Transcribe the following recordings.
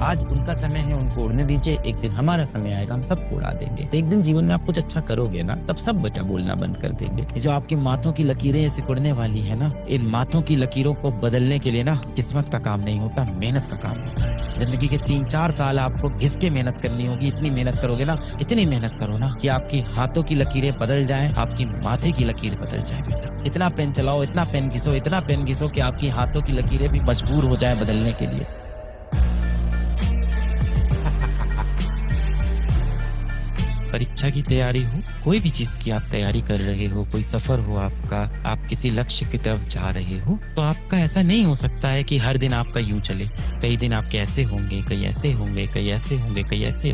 आज उनका समय है, उनको उड़ने दीजिए। एक दिन हमारा समय आएगा, हम सबको उड़ा देंगे। एक दिन जीवन में आप कुछ अच्छा करोगे ना, तब सब बेटा बोलना बंद कर देंगे। ये जो आपकी माथों की लकीरें सिकुड़ने वाली है ना, इन माथों की लकीरों को बदलने के लिए ना किस्मत का काम नहीं होता, मेहनत का काम होता है। जिंदगी के 3-4 साल आपको घिस के मेहनत करनी होगी। इतनी मेहनत करोगे ना, इतनी मेहनत करो ना कि आपकी हाथों की लकीरें बदल जाएं, आपकी माथे की लकीर बदल जाए बेटा। इतना पेन चलाओ, इतना पेन घिसो, इतना पेन घिसो कि आपकी हाथों की लकीरें भी मजबूर हो जाए बदलने के लिए। परीक्षा की तैयारी हो, कोई भी चीज की आप तैयारी कर रहे हो, कोई सफर हो आपका, आप किसी लक्ष्य की तरफ जा रहे हो, तो आपका ऐसा नहीं हो सकता है कि हर दिन आपका यूं चले। कई दिन आपके ऐसे होंगे, कई ऐसे होंगे, कई ऐसे होंगे, कई ऐसे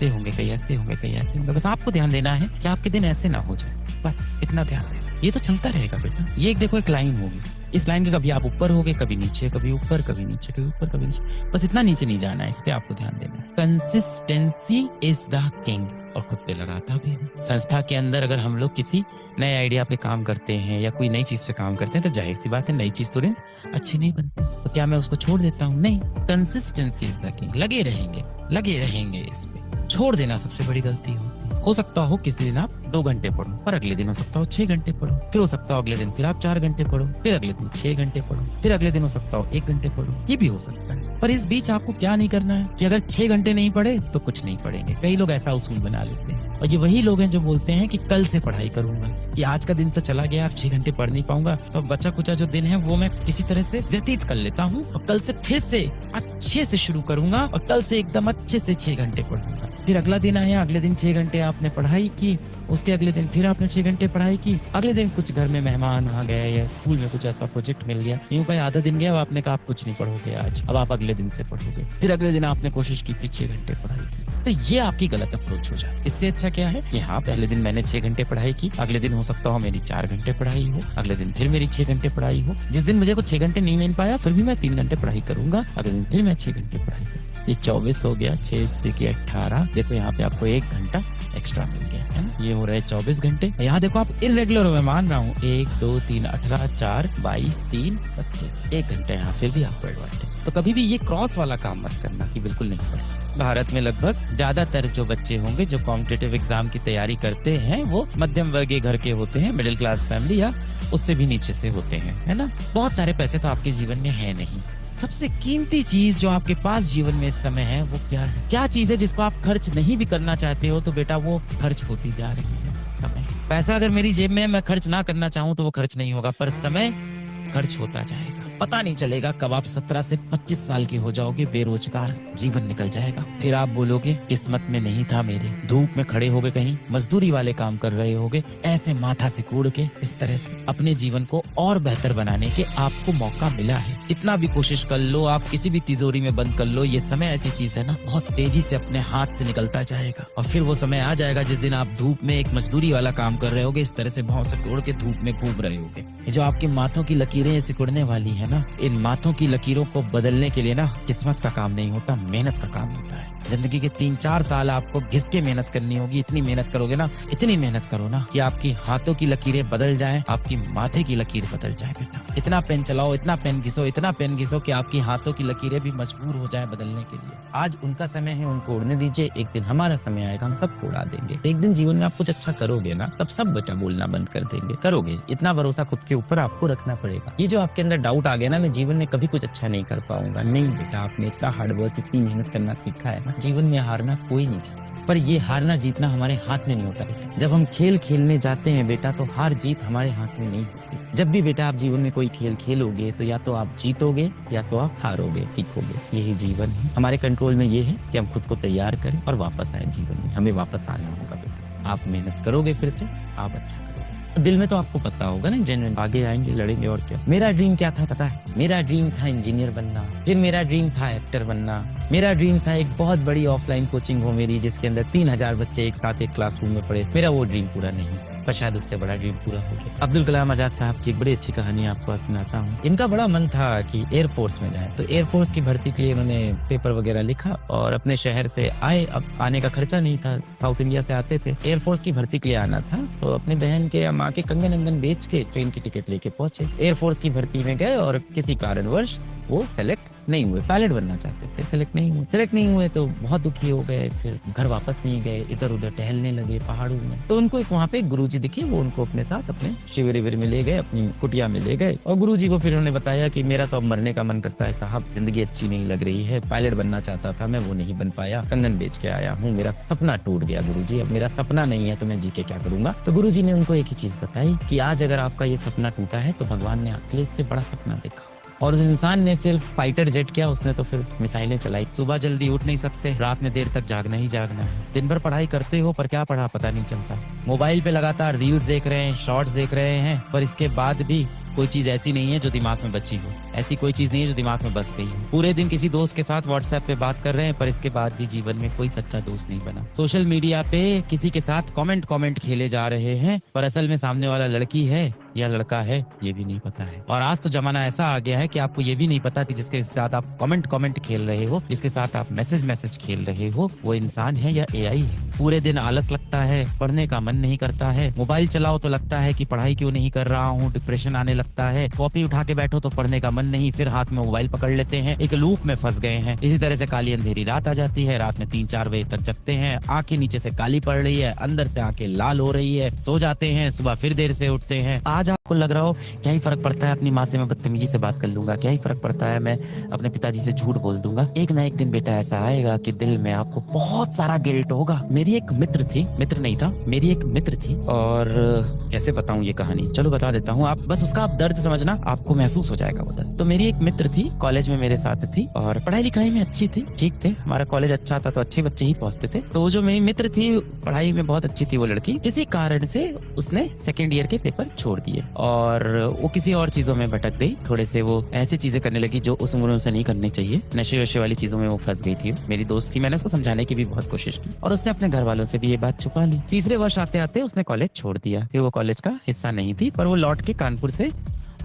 होंगे, कई ऐसे होंगे, कई ऐसे होंगे। बस आपको ध्यान देना है कि आपके दिन ऐसे ना हो जाए, बस इतना ध्यान देना। ये तो चलता रहेगा बेटा। ये एक देखो, एक लाइन होगी, इस लाइन के कभी आप ऊपर होगे, कभी नीचे, कभी ऊपर, कभी नीचे, कभी ऊपर, कभी नीचे। बस इतना नीचे नहीं जाना है, इस पे आपको ध्यान देना है। Consistency is the king. और खुद पे लगाता भी है। संस्था के अंदर अगर हम लोग किसी नए आइडिया पे काम करते हैं या कोई नई चीज पे काम करते हैं, तो जाहिर सी बात है नई चीज तुरंत अच्छी नहीं बनती। तो क्या मैं उसको छोड़ देता हूँ? नहीं। Consistency is the king. लगे रहेंगे इस पे। छोड़ देना सबसे बड़ी गलती होती है। हो सकता हो किसी दिन आप 2 घंटे पढ़ो, पर अगले दिन हो सकता हो 6 घंटे पढ़ो, फिर हो सकता हो अगले दिन फिर आप 4 घंटे पढ़ो, फिर अगले दिन 6 घंटे पढ़ो, फिर अगले दिन हो सकता हो 1 घंटे पढ़ो। ये भी हो सकता है। पर इस बीच आपको क्या नहीं करना है कि अगर 6 घंटे नहीं पढ़े तो कुछ नहीं पढ़ेंगे। कई लोग ऐसा उसूल बना लेते हैं, और ये वही लोग हैं जो बोलते हैं कि कल से पढ़ाई करूंगा, कि आज का दिन तो चला गया, अब 6 घंटे पढ़ नहीं पाऊंगा, तो बचा कुचा जो दिन है वो मैं किसी तरह से व्यतीत कर लेता हूँ, और कल से फिर से अच्छे से शुरू करूंगा, और कल से एकदम अच्छे से 6 घंटे पढ़ूंगा। फिर अगला दिन आया, अगले दिन 6 घंटे आपने पढ़ाई की, उसके अगले दिन फिर आपने 6 घंटे पढ़ाई की, अगले दिन कुछ घर में मेहमान आ गए या स्कूल में कुछ ऐसा प्रोजेक्ट मिल गया, यूं का आधा दिन गया, अब आपने कहा आप कुछ नहीं पढ़ोगे आज, अब आप अगले दिन से पढ़ोगे। फिर अगले दिन आपने कोशिश की, फिर 6 घंटे पढ़ाई की। तो ये आपकी गलत अप्रोच हो जाए। इससे अच्छा क्या है कि हाँ, पहले दिन मैंने 6 घंटे पढ़ाई की, अगले दिन हो सकता हो मेरी 4 घंटे पढ़ाई हो, अगले दिन फिर मेरी 6 घंटे पढ़ाई हो। जिस दिन मुझे कुछ 6 घंटे नहीं मिल पाया, फिर भी मैं 3 घंटे पढ़ाई करूंगा, अगले दिन फिर मैं 6 घंटे पढ़ाई करूंगा। ये 24 हो गया, 6 देखिए 18, देखो यहाँ पे आपको 1 घंटा एक्स्ट्रा मिल गया है ना। ये हो रहे 24 घंटे। यहाँ देखो आप इर्रेगुलर हो, मैं मान रहा हूँ, 1 2 3 18 4 22 3 25, 1 घंटे यहाँ फिर भी आपको एडवांटेज। तो कभी भी ये क्रॉस वाला काम मत करना कि बिल्कुल नहीं पढ़ना। भारत में लगभग ज्यादातर जो बच्चे होंगे जो कॉम्पिटिटिव एग्जाम की तैयारी करते हैं, वो मध्यम वर्गीय घर के होते हैं, मिडिल क्लास फैमिली या उससे भी नीचे से होते हैं, है ना। बहुत सारे पैसे तो आपके जीवन में है नहीं। सबसे कीमती चीज जो आपके पास जीवन में इस समय है वो क्या है? क्या चीज है जिसको आप खर्च नहीं भी करना चाहते हो, तो बेटा वो खर्च होती जा रही है। समय। पैसा अगर मेरी जेब में मैं खर्च ना करना चाहूँ तो वो खर्च नहीं होगा, पर समय खर्च होता जाएगा। पता नहीं चलेगा कब आप 17 से 25 साल के हो जाओगे, बेरोजगार, जीवन निकल जाएगा। फिर आप बोलोगे किस्मत में नहीं था मेरे। धूप में खड़े होगे, कहीं मजदूरी वाले काम कर रहे होगे, ऐसे माथा सिकुड़ के इस तरह से अपने जीवन को और बेहतर बनाने के आपको मौका मिला है। कितना भी कोशिश कर लो, आप किसी भी तिजोरी में बंद कर लो, ये समय ऐसी चीज है ना, बहुत तेजी से अपने हाथ से निकलता जाएगा। और फिर वो समय आ जाएगा जिस दिन आप धूप में एक मजदूरी वाला काम कर रहे होगे, इस तरह से भाव सिकोड़ के धूप में घूम रहे होगे। ये जो आपकी माथों की लकीरें सिकुड़ने वाली है ना, इन माथों की लकीरों को बदलने के लिए ना किस्मत का काम नहीं होता, मेहनत का काम होता है। जिंदगी के 3-4 साल आपको घिस के मेहनत करनी होगी। इतनी मेहनत करोगे ना, इतनी मेहनत करो ना कि आपकी हाथों की लकीरें बदल जाएं, आपकी माथे की लकीर बदल जाए बेटा। इतना पेन चलाओ, इतना पेन घिसो, इतना पेन घिसो कि आपकी हाथों की लकीरें भी मजबूर हो जाए बदलने के लिए। आज उनका समय है, उनको उड़ने दीजिए। एक दिन हमारा समय आएगा, हम सबको उड़ा देंगे। एक दिन जीवन में आप कुछ अच्छा करोगे ना, तब सब बेटा बोलना बंद कर देंगे। करोगे, इतना भरोसा खुद के ऊपर आपको रखना पड़ेगा। ये जो आपके अंदर डाउट आ गया ना, मैं जीवन में कभी कुछ अच्छा नहीं कर पाऊंगा, नहीं बेटा, आपने इतना हार्डवर्क, इतनी मेहनत करना सीखा है ना, जीवन में हारना कोई नहीं चाहता। पर ये हारना जीतना हमारे हाथ में नहीं होता बेटा। जब हम खेल खेलने जाते हैं बेटा, तो हार जीत हमारे हाथ में नहीं होती। जब भी बेटा आप जीवन में कोई खेल खेलोगे, तो या तो आप जीतोगे या तो आप हारोगे, सीखोगे। यही जीवन है। हमारे कंट्रोल में ये है कि हम खुद को तैयार करें और वापस आए जीवन में। हमें वापस आना होगा बेटा। आप मेहनत करोगे, फिर से आप अच्छा करोगे। दिल में तो आपको पता होगा ना, जेन्युइन आगे आएंगे, लड़ेंगे। और क्या मेरा ड्रीम क्या था पता है? मेरा ड्रीम था इंजीनियर बनना, फिर मेरा ड्रीम था एक्टर बनना, मेरा ड्रीम था एक बहुत बड़ी ऑफलाइन कोचिंग हो मेरी, जिसके अंदर 3000 बच्चे एक साथ एक क्लासरूम में पढ़े। मेरा वो ड्रीम पूरा नहीं, पर शायद उससे बड़ा ड्रीम पूरा हो गया। अब्दुल कलाम आजाद साहब की एक बड़ी अच्छी कहानी आपको सुनाता हूँ। इनका बड़ा मन था कि एयरफोर्स में जाए, तो एयरफोर्स की भर्ती के लिए इन्होंने पेपर वगैरह लिखा और अपने शहर से आए। अब आने का खर्चा नहीं था, साउथ इंडिया से आते थे, एयरफोर्स की भर्ती के लिए आना था, तो अपने बहन के या माँ के कंगन अंगन बेच के ट्रेन की टिकट लेके पहुंचे। एयरफोर्स की भर्ती में गए और किसी कारणवश वो सेलेक्ट नहीं हुए, पायलट बनना चाहते थे, सेलेक्ट नहीं हुए तो बहुत दुखी हो गए। फिर घर वापस नहीं गए, इधर उधर टहलने लगे पहाड़ों में। तो उनको एक वहाँ पे गुरुजी दिखे, वो उनको अपने साथ अपने शिविर में ले गए, अपनी कुटिया में ले गए और गुरुजी को फिर उन्होंने बताया कि मेरा तो अब मरने का मन करता है साहब, जिंदगी अच्छी नहीं लग रही है, पायलट बनना चाहता था मैं, वो नहीं बन पाया, कंगन बेच के आया हूँ, मेरा सपना टूट गया गुरुजी, अब मेरा सपना नहीं है तो मैं जी के क्या करूंगा। तो गुरुजी ने उनको एक ही चीज बताई कि आज अगर आपका ये सपना टूटा है तो भगवान ने आपके लिए इससे बड़ा सपना देखा। और उस इंसान ने फिर फाइटर जेट किया, उसने तो फिर मिसाइलें चलाई। सुबह जल्दी उठ नहीं सकते, रात में देर तक जागना ही जागना है। दिन भर पढ़ाई करते हो पर क्या पढ़ा पता नहीं चलता। मोबाइल पे लगातार रील्स देख रहे हैं, शॉर्ट्स देख रहे हैं, पर इसके बाद भी कोई चीज ऐसी नहीं है जो दिमाग में बची हो, ऐसी कोई चीज नहीं है जो दिमाग में बस गई हो। पूरे दिन किसी दोस्त के साथ व्हाट्सएप पे बात कर रहे हैं पर इसके बाद भी जीवन में कोई सच्चा दोस्त नहीं बना। सोशल मीडिया पे किसी के साथ कमेंट खेले जा रहे हैं पर असल में सामने वाला लड़की है या लड़का है ये भी नहीं पता है। और आज तो जमाना ऐसा आ गया है कि आपको ये भी नहीं पता कि जिसके साथ आप कमेंट खेल रहे हो, जिसके साथ आप मैसेज खेल रहे हो, वो इंसान है या एआई है। पूरे दिन आलस लगता है, पढ़ने का मन नहीं करता है, मोबाइल चलाओ तो लगता है कि पढ़ाई क्यों नहीं कर रहा हूँ, डिप्रेशन आने लगता है, कॉपी उठा के बैठो तो पढ़ने का मन नहीं, फिर हाथ में मोबाइल पकड़ लेते हैं, एक लूप में फंस गए हैं। इसी तरह से काली अंधेरी रात आ जाती है, रात में 3-4 बजे तक जगते हैं, आंखें नीचे से काली पड़ रही है, अंदर से आंखें लाल हो रही है, सो जाते हैं, सुबह फिर देर से उठते हैं। आज आपको लग रहा हो क्या ही फर्क पड़ता है, अपनी माँ से मैं बदतमीजी से बात कर लूंगा, क्या ही फर्क पड़ता है, मैं अपने पिताजी से झूठ बोल दूंगा। एक ना एक दिन बेटा ऐसा आएगा कि दिल में आपको बहुत सारा गिल्ट होगा। मेरी एक मित्र थी, मित्र नहीं था, मेरी एक मित्र थी, और कैसे बताऊं ये कहानी, चलो बता देता हूँ, आप बस उसका आप दर्द समझना, आपको महसूस हो जाएगा वो दर्द। तो मेरी एक मित्र थी, कॉलेज में मेरे साथ थी और पढ़ाई लिखाई में अच्छी थी, ठीक थे, हमारा कॉलेज अच्छा था तो अच्छे बच्चे ही पहुंचते थे। तो जो मेरी मित्र थी पढ़ाई में बहुत अच्छी थी, वो लड़की किसी कारण से उसने सेकेंड ईयर के पेपर छोड़ दिए और वो किसी और चीजों में भटक गई। थोड़े से वो ऐसी चीजें करने लगी जो उस उम्र में उसे नहीं करनी चाहिए, नशे वशे वाली चीजों में वो फंस गई थी। मेरी दोस्त थी, मैंने उसको समझाने की भी बहुत कोशिश की और उसने अपने घर वालों से भी ये बात छुपा ली। तीसरे वर्ष आते आते उसने कॉलेज छोड़ दिया, फिर वो कॉलेज का हिस्सा नहीं थी, पर वो लौट के कानपुर से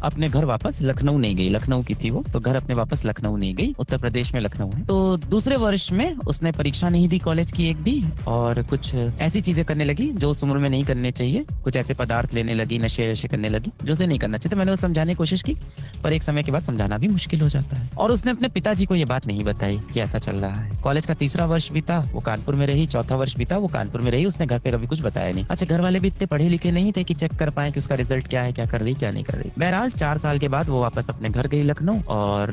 अपने घर वापस लखनऊ नहीं गई, लखनऊ की थी वो, तो घर अपने वापस लखनऊ नहीं गई, उत्तर प्रदेश में लखनऊ है। तो दूसरे वर्ष में उसने परीक्षा नहीं दी कॉलेज की एक भी, और कुछ ऐसी चीजें करने लगी जो उस उम्र में नहीं करने चाहिए, कुछ ऐसे पदार्थ लेने लगी, नशे वशे करने लगी जो उसे नहीं करना चाहिए। तो मैंने उसे समझाने की कोशिश की पर एक समय के बाद समझाना भी मुश्किल हो जाता है। और उसने अपने पिताजी को ये बात नहीं बताई कि ऐसा चल रहा है। कॉलेज का तीसरा वर्ष भी था, वो कानपुर में रही, चौथा वर्ष भी था, वो कानपुर में रही, उसने घर पे कभी कुछ बताया नहीं। अच्छा, घर वाले भी इतने पढ़े लिखे नहीं थे कि चेक कर पाए कि उसका रिजल्ट क्या है, क्या कर रही क्या नहीं कर रही। बहरहाल 4 साल के बाद वो वापस अपने घर गई लखनऊ और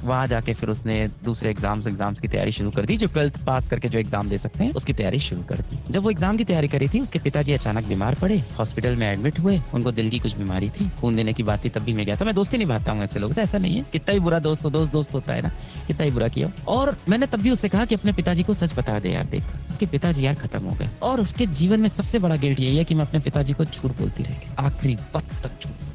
वहां जाके फिर उसने दूसरे एग्जाम्स की तैयारी शुरू कर दी, जो 12th पास करके जो एग्जाम दे सकते हैं उसकी तैयारी शुरू कर दी। जब वो एग्जाम की तैयारी करी थी, उसके पिताजी अचानक बीमार पड़े, हॉस्पिटल में एडमिट हुए, उनको दिल की कुछ बीमारी थी, खून देने की बात थी, तब भी मैं गया था। मैं दोस्ती निभाता हूँ ऐसे लोगों से, ऐसा नहीं है, कितना ही बुरा दोस्त हो, दोस्त होता है ना, कितना ही बुरा किया। और मैंने तब भी उससे कहा कि अपने पिताजी को सच बता दे यार, देख उसके पिताजी यार खत्म हो गए और उसके जीवन में सबसे बड़ा गिल्ट यही है कि मैं अपने पिताजी को झूठ बोलती रह गई, आखिरी वक्त तक झूठ।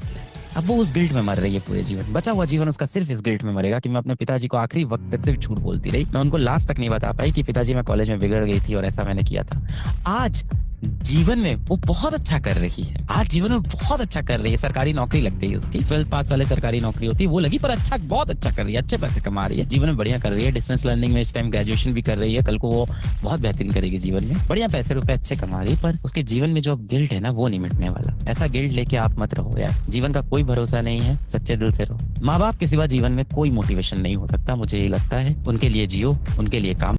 अब वो उस गिल्ट में मर रही है पूरे जीवन, बचा हुआ जीवन उसका सिर्फ इस गिल्ट में मरेगा कि मैं अपने पिताजी को आखिरी वक्त तक सिर्फ झूठ बोलती रही। मैं उनको लास्ट तक नहीं बता पाई कि पिताजी मैं कॉलेज में बिगड़ गई थी और ऐसा मैंने किया था। आज जीवन में वो बहुत अच्छा कर रही है, आज जीवन में बहुत अच्छा कर रही है, सरकारी नौकरी लग गई उसकी, 12th पास वाले सरकारी नौकरी होती है वो लगी, पर अच्छा बहुत अच्छा कर रही है, अच्छे पैसे कमा रही है, जीवन में बढ़िया कर रही है, डिस्टेंस लर्निंग में इस टाइम ग्रेजुएशन भी कर रही है, कल को वो बहुत बेहतरीन करेगी जीवन में, बढ़िया पैसे रुपए अच्छे कमा रही है। पर उसके जीवन में जो गिल्ट है ना वो नहीं मिटने वाला। ऐसा गिल्ट लेके आप मत रहो यार, जीवन का कोई भरोसा नहीं है, सच्चे दिल से रहो। माँ बाप के सिवा जीवन में कोई मोटिवेशन नहीं हो सकता, मुझे ये लगता है। उनके लिए जियो, उनके लिए काम